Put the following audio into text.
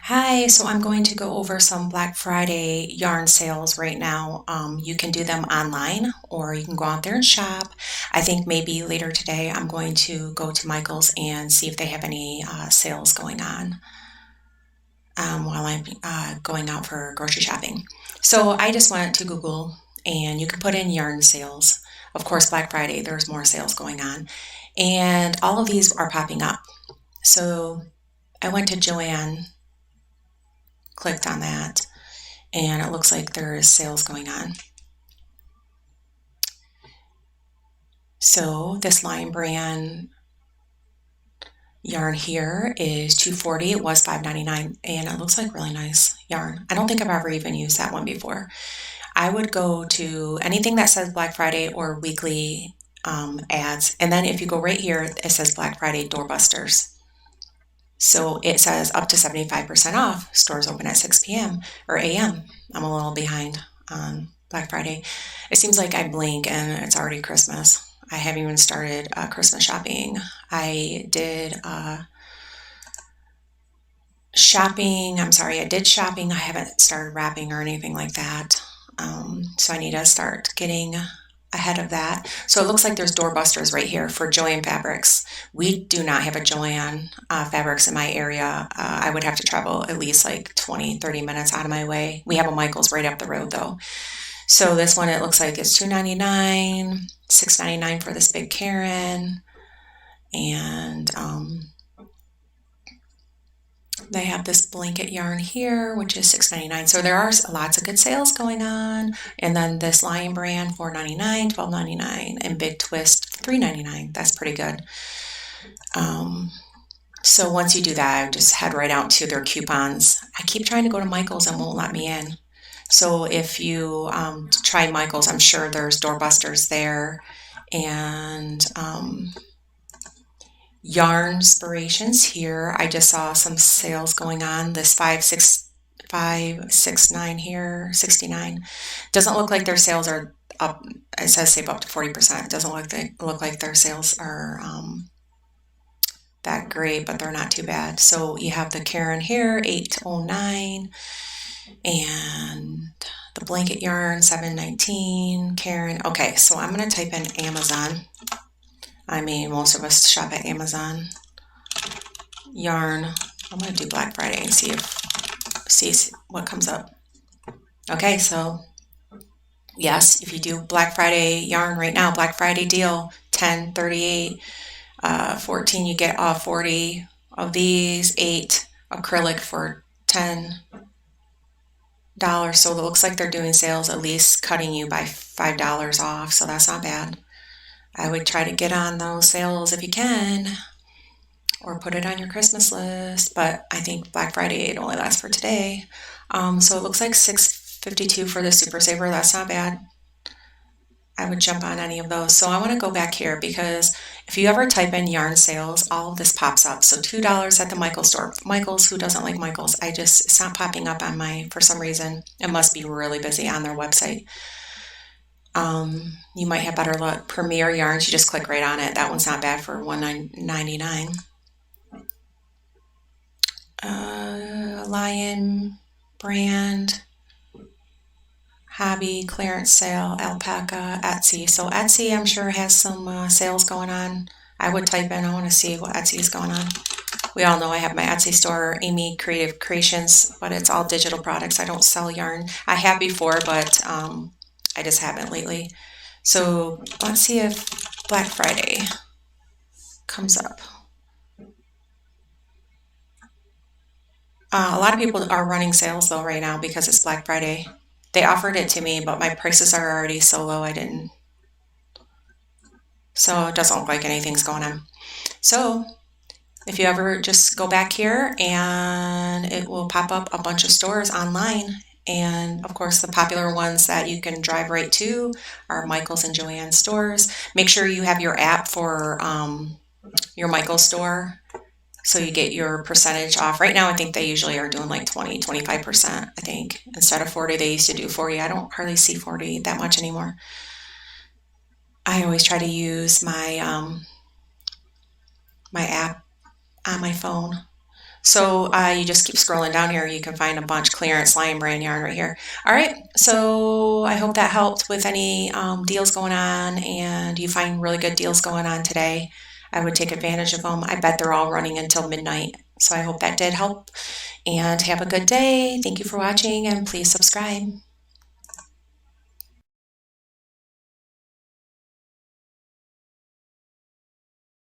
Hi, so I'm going to go over some Black Friday yarn sales right now. You can do them online or you can go out there and shop. I think maybe later today I'm going to go to Michael's and see if they have any sales going on while I'm going out for grocery shopping. So I just went to Google and you can put in yarn sales. Of course, Black Friday, there's more sales going on. And all of these are popping up. So I went to Joanne, clicked on that, and it looks like there is sales going on. So this Lion Brand yarn here is $2.40. It was $5.99, and it looks like really nice yarn. I don't think I've ever even used that one before. I would go to anything that says Black Friday or weekly ads, and then if you go right here, it says Black Friday doorbusters. So it says up to 75% off. Stores open at 6 p.m. or a.m. I'm a little behind on Black Friday. It seems like I blink and it's already Christmas. I haven't even started Christmas shopping. I did shopping. I'm sorry, I did shopping. I haven't started wrapping or anything like that. So I need to start getting ahead of that. So it looks like there's doorbusters right here for Joann Fabrics. We do not have a Joann Fabrics in my area. I would have to travel at least like 20, 30 minutes out of my way. We have a Michael's right up the road though. So this one, it looks like it's $2.99, $6.99 for this big Karen. And they have this blanket yarn here, which is $6.99. So there are lots of good sales going on. And then this Lion Brand, $4.99, $12.99, and Big Twist, $3.99. That's pretty good. So once you do that, I just head right out to their coupons. I keep trying to go to Michael's and won't let me in. So if you try Michael's, I'm sure there's doorbusters there. And yarn inspirations here. I just saw some sales going on. This 569 here, 69. Doesn't look like their sales are up. It says save up to 40%. It doesn't look like their sales are that great, but they're not too bad. So you have the Karen here, 809, and the blanket yarn, 719. Karen. Okay, so I'm gonna type in Amazon. I mean, most of us shop at Amazon. Yarn. I'm going to do Black Friday and see what comes up. Okay, so yes, if you do Black Friday yarn right now, Black Friday deal, 10, 38, 14, you get 40 of these, 8 acrylic for $10. So it looks like they're doing sales, at least cutting you by $5 off, so that's not bad. I would try to get on those sales if you can, or put it on your Christmas list. But I think Black Friday, it only lasts for today. So it looks like $6.52 for the Super Saver. That's not bad. I would jump on any of those. So I want to go back here because if you ever type in yarn sales, all of this pops up. So $2 at the Michael's store. Michael's, who doesn't like Michael's? It's not popping up on for some reason. It must be really busy on their website. You might have better luck. Premier Yarns, you just click right on it. That one's not bad for $1.99. Lion Brand, Hobby, clearance sale, Alpaca, Etsy. So Etsy, I'm sure, has some sales going on. I would type in, I want to see what Etsy is going on. We all know I have my Etsy store, Amy Creative Creations, but it's all digital products. I don't sell yarn. I have before, but I just haven't lately. So let's see if Black Friday comes up. A lot of people are running sales though right now because it's Black Friday. They offered it to me, but my prices are already so low I didn't. So it doesn't look like anything's going on. So if you ever just go back here and it will pop up a bunch of stores online. And of course, the popular ones that you can drive right to are Michael's and Joann stores. Make sure you have your app for your Michael's store so you get your percentage off. Right now, I think they usually are doing like 20, 25%, I think. Instead of 40, they used to do 40. I don't hardly see 40 that much anymore. I always try to use my my app on my phone. So you just keep scrolling down here. You can find a bunch clearance Lion Brand yarn right here. All right. So I hope that helped with any deals going on, and you find really good deals going on today. I would take advantage of them. I bet they're all running until midnight. So I hope that did help, and have a good day. Thank you for watching, and please subscribe.